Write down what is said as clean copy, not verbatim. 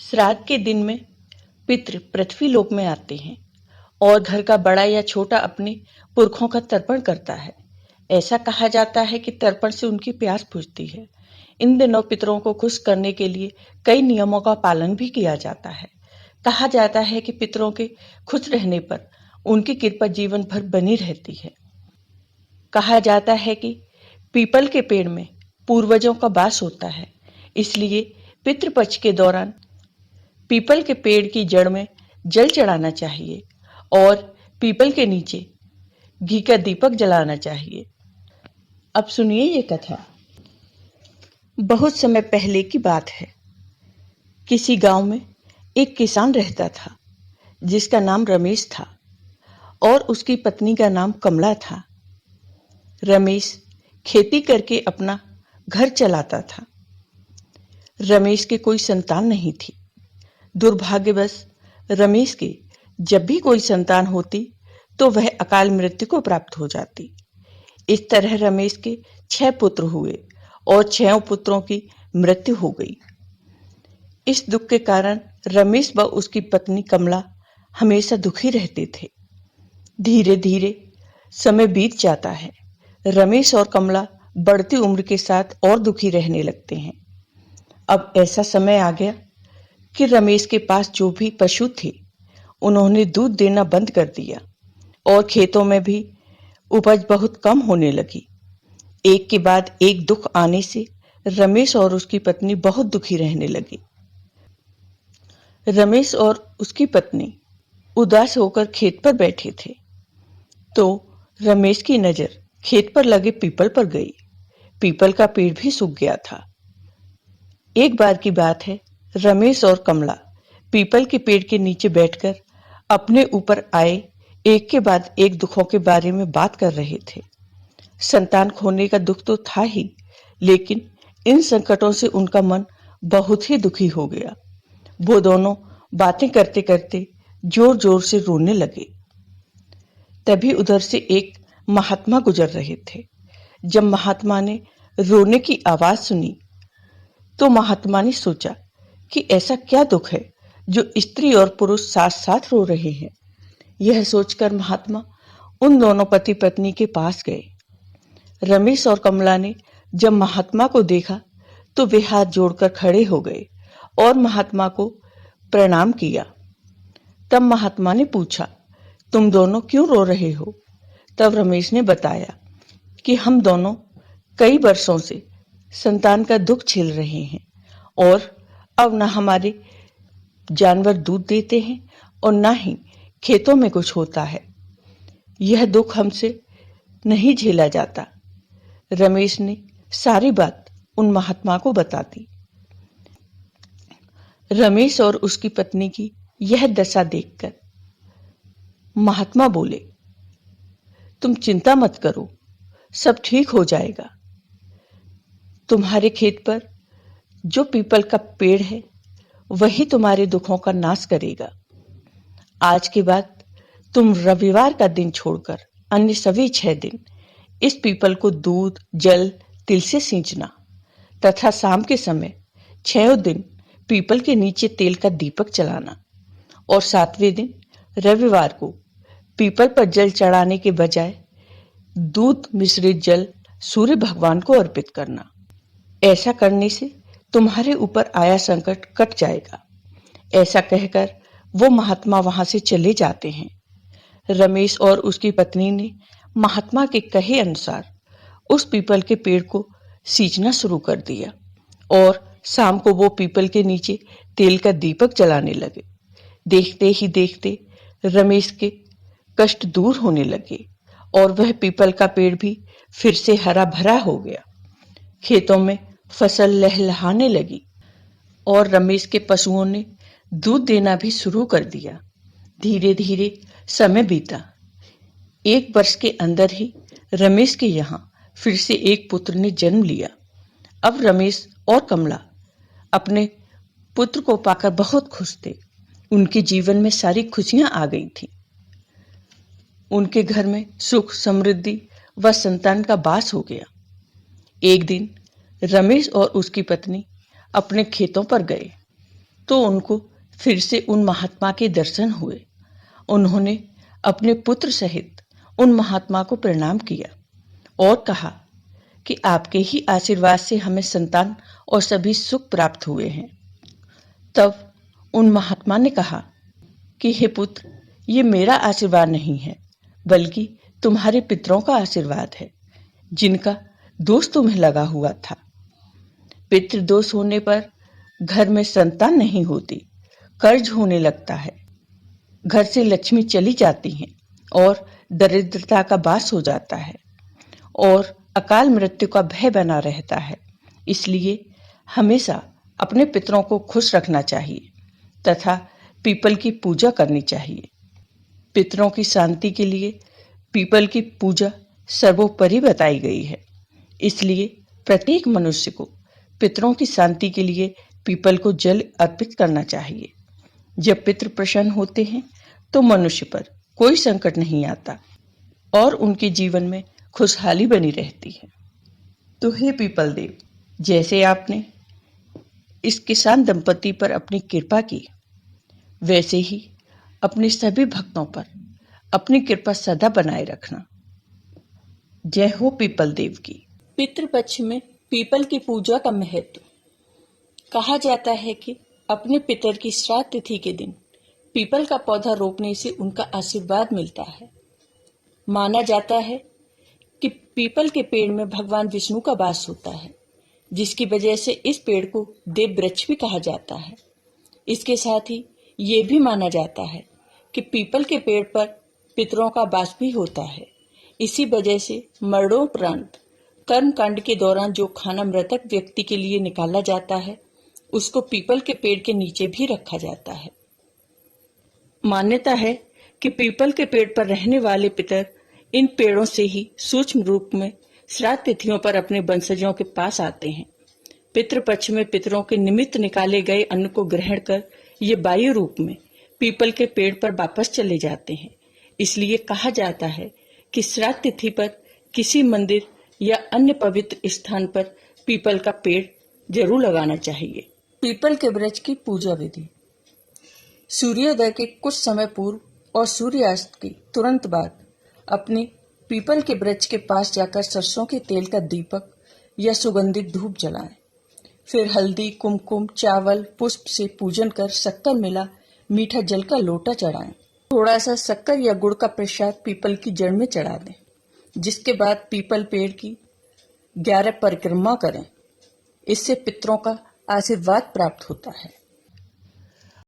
श्राद्ध के दिन में पितृ पृथ्वी लोक में आते हैं और घर का बड़ा या छोटा अपने पुरखों का तर्पण करता है। ऐसा कहा जाता है कि तर्पण से उनकी प्यास बुझती है। इन दिनों पितरों को खुश करने के लिए कई नियमों का पालन भी किया जाता है। कहा जाता है कि पितरों के खुश रहने पर उनकी कृपा जीवन भर बनी रहती है। कहा जाता है कि पीपल के पेड़ में पूर्वजों का वास होता है, इसलिए पितृपक्ष के दौरान पीपल के पेड़ की जड़ में जल चढ़ाना चाहिए और पीपल के नीचे घी का दीपक जलाना चाहिए। अब सुनिए ये कथा। बहुत समय पहले की बात है। किसी गांव में एक किसान रहता था जिसका नाम रमेश था और उसकी पत्नी का नाम कमला था। रमेश खेती करके अपना घर चलाता था। रमेश के कोई संतान नहीं थी। दुर्भाग्यवश रमेश के जब भी कोई संतान होती तो वह अकाल मृत्यु को प्राप्त हो जाती। इस तरह रमेश के 6 पुत्र हुए और 6 पुत्रों की मृत्यु हो गई। इस दुख के कारण रमेश व उसकी पत्नी कमला हमेशा दुखी रहते थे। धीरे धीरे समय बीत जाता है। रमेश और कमला बढ़ती उम्र के साथ और दुखी रहने लगते हैं। अब ऐसा समय आ गया कि रमेश के पास जो भी पशु थे उन्होंने दूध देना बंद कर दिया और खेतों में भी उपज बहुत कम होने लगी। एक के बाद एक दुख आने से रमेश और उसकी पत्नी बहुत दुखी रहने लगी। रमेश और उसकी पत्नी उदास होकर खेत पर बैठे थे तो रमेश की नजर खेत पर लगे पीपल पर गई। पीपल का पेड़ भी सूख गया था। एक बार की बात है, रमेश और कमला पीपल के पेड़ के नीचे बैठकर अपने ऊपर आए एक के बाद एक दुखों के बारे में बात कर रहे थे। संतान खोने का दुख तो था ही, लेकिन इन संकटों से उनका मन बहुत ही दुखी हो गया। वो दोनों बातें करते करते जोर जोर से रोने लगे। तभी उधर से एक महात्मा गुजर रहे थे। जब महात्मा ने रोने की आवाज सुनी तो महात्मा ने सोचा कि ऐसा क्या दुख है जो स्त्री और पुरुष साथ साथ रो रहे हैं। यह सोचकर महात्मा उन दोनों पति पत्नी के पास गए। रमेश और कमला ने जब महात्मा को देखा तो वे हाथ जोड़कर खड़े हो गए और महात्मा को प्रणाम किया। तब महात्मा ने पूछा, तुम दोनों क्यों रो रहे हो? तब रमेश ने बताया कि हम दोनों कई वर्षों से संतान का दुख झेल रहे हैं और अब न हमारे जानवर दूध देते हैं और न ही खेतों में कुछ होता है। यह दुख हमसे नहीं झेला जाता। रमेश ने सारी बात उन महात्मा को बता दी। रमेश और उसकी पत्नी की यह दशा देखकर महात्मा बोले, तुम चिंता मत करो, सब ठीक हो जाएगा। तुम्हारे खेत पर जो पीपल का पेड़ है वही तुम्हारे दुखों का नाश करेगा। आज के बाद तुम रविवार का दिन छोड़कर अन्य सभी 6 दिन इस पीपल को दूध, जल, तिल से सींचना तथा शाम के समय 6 दिन पीपल के नीचे तेल का दीपक जलाना और 7वें दिन रविवार को पीपल पर जल चढ़ाने के बजाय दूध मिश्रित जल सूर्य भगवान को अर्पित करना। ऐसा करने से तुम्हारे ऊपर आया संकट कट जाएगा। ऐसा कहकर वो महात्मा वहां से चले जाते हैं। रमेश और उसकी पत्नी ने महात्मा के कहे अनुसार उस पीपल के पेड़ को सींचना शुरू कर दिया और शाम को वो पीपल के नीचे तेल का दीपक जलाने लगे। देखते ही देखते रमेश के कष्ट दूर होने लगे और वह पीपल का पेड़ भी फिर से हरा भरा हो गया। खेतों में फसल लहलहाने लगी और रमेश के पशुओं ने दूध देना भी शुरू कर दिया। धीरे धीरे समय बीता। 1 वर्ष के अंदर ही रमेश के यहाँ फिर से एक पुत्र ने जन्म लिया। अब रमेश और कमला अपने पुत्र को पाकर बहुत खुश थे। उनके जीवन में सारी खुशियां आ गई थी। उनके घर में सुख, समृद्धि व संतान का वास हो गया। एक दिन रमेश और उसकी पत्नी अपने खेतों पर गए। तो उनको फिर से उन महात्मा के दर्शन हुए। उन्होंने अपने पुत्र सहित उन महात्मा को प्रणाम किया और कहा कि आपके ही आशीर्वाद से हमें संतान और सभी सुख प्राप्त हुए हैं। तब उन महात्मा ने कहा कि हे पुत्र, ये मेरा आशीर्वाद नहीं है, बल्कि तुम्हारे पितरों का आशीर्वाद है, जिनका दोष तुम्हें लगा हुआ था। पितृ दोष होने पर घर में संतान नहीं होती, कर्ज होने लगता है, घर से लक्ष्मी चली जाती हैं और दरिद्रता का वास हो जाता है और अकाल मृत्यु का भय बना रहता है। इसलिए हमेशा अपने पितरों को खुश रखना चाहिए तथा पीपल की पूजा करनी चाहिए। पितरों की शांति के लिए पीपल की पूजा सर्वोपरि बताई गई है। इसलिए प्रत्येक मनुष्य को पितरों की शांति के लिए पीपल को जल अर्पित करना चाहिए। जब पितृ प्रसन्न होते हैं तो मनुष्य पर कोई संकट नहीं आता और उनके जीवन में खुशहाली बनी रहती है। तो हे पीपल देव, जैसे आपने इस किसान दंपति पर अपनी कृपा की, वैसे ही अपने सभी भक्तों पर अपनी कृपा सदा बनाए रखना। जय हो पीपल देव की। पितृपक्ष में पीपल की पूजा का महत्व। कहा जाता है कि अपने पितर की श्राद्ध तिथि के दिन पीपल का पौधा रोपने से उनका आशीर्वाद मिलता है। माना जाता है कि पीपल के पेड़ में भगवान विष्णु का वास होता है, जिसकी वजह से इस पेड़ को देव वृक्ष भी कहा जाता है। इसके साथ ही ये भी माना जाता है कि पीपल के पेड़ पर पितरों का वास भी होता है। इसी वजह से मरणोपरांत कर्मकांड के दौरान जो खाना मृतक व्यक्ति के लिए निकाला जाता है, उसको पीपल के पेड़ के नीचे भी रखा जाता है। मान्यता है कि पीपल के पेड़ पर रहने वाले पितर इन पेड़ों से ही सूक्ष्म रूप में श्राद्ध तिथियों पर अपने वंशजों के पास आते हैं। पितृपक्ष में पितरों के निमित्त निकाले गए अन्न को ग्रहण कर ये वायु रूप में पीपल के पेड़ पर वापस चले जाते हैं। इसलिए कहा जाता है कि श्राद्ध तिथि पर किसी मंदिर या अन्य पवित्र स्थान पर पीपल का पेड़ जरूर लगाना चाहिए। पीपल के वृक्ष की पूजा विधि। सूर्योदय के कुछ समय पूर्व और सूर्यास्त के तुरंत बाद अपने पीपल के वृक्ष के पास जाकर सरसों के तेल का दीपक या सुगंधित धूप जलाएं। फिर हल्दी, कुमकुम, चावल, पुष्प से पूजन कर शक्कर मिला मीठा जल का लोटा चढ़ाएं। थोड़ा सा शक्कर या गुड़ का प्रसाद पीपल की जड़ में चढ़ा दें, जिसके बाद पीपल पेड़ की 11 परिक्रमा करें। इससे पितरों का आशीर्वाद प्राप्त होता है।